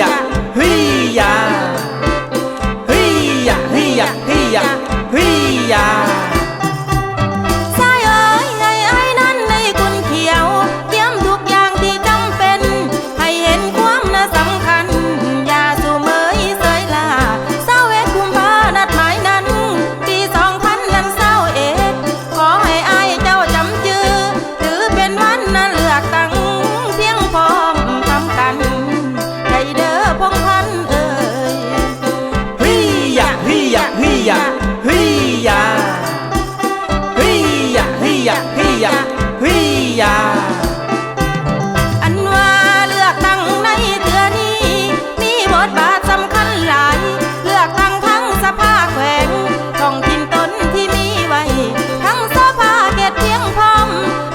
ยะเฮียะเฮียะเฮียะเฮียะเฮียะสายเอ๋ยไอ้นั้นในกุนเขียวเตรียมทุกอย่างที่จำเป็นให้เห็นความน่าสำคัญอย่าสู่เมยเสยลา21 กุมภานัดหมายนั้นปี2021ขอให้อ้ายเจ้าจำจือถือเป็นวันนั้นเลือกตั้งเพียงพร้อมทำกันได้เด้อพงพันเอ่ยเฮียะเฮียะเฮียะเฮียะเฮียะเฮียะเฮียะเฮียะอันว่าเลือกตั้งในเทื่อนี้มีบทบาทสำคัญหลายเลือกตั้งทั้งสภาแขวงท้องถิ่นตนที่มีไว้ทั้งสภาเขตเพียงพร้อม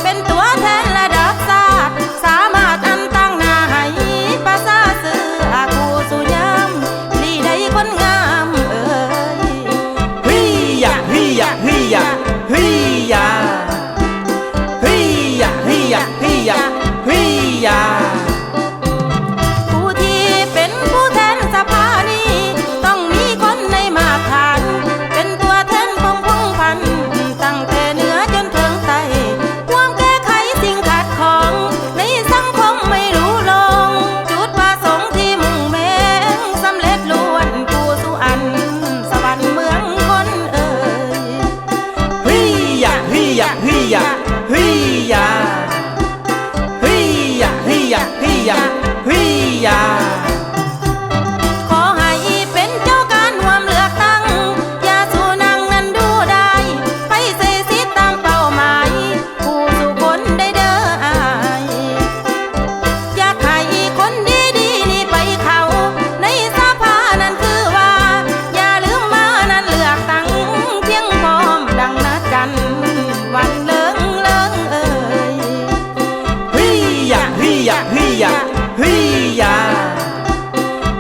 เป็นตัวแทนระดับชาติสามารถอันตั้งหน้าให้ประชาซื่ออาคูสุยามลีได้คนงามเอ่ยเฮียะเฮียะเฮียะเฮียะเฮียะเฮียะเฮียะเฮียะผู้ที่เป็นผู้แทนสภานี้ต้องมีคนในมาตรฐานเป็นตัวแทนของพงพันธุ์ตั้งแต่เหนือจนถึงใต้ความแก้ไขสิ่งขัดข้องในสังคมไม่รู้ลงจุดประสงค์ที่มุ่งแม้งสำเร็จล้วนผู้สู่อันสวรรค์เมืองคนเอ่ยเฮียะเฮียะเฮียะเฮียะเฮียะเฮียะเฮียะเฮียะขอให้เป็นเจ้าการร่วมเลือกตั้งอย่าสู่นั่งนั้นดูได้ไปเสสิตามเป้าหมายผู้สู่คนได้เด้ออายอยากให้คนดีๆนี่ไปเข้าในสภานั้นคือว่าอย่าลืมมานั้นเลือกตั้งเพียงพร้อมดังนัดกันวันเลิงเอ่ยเฮียะเฮียะเฮียะเฮียะ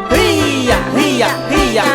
เฮียะเฮียะเฮียะ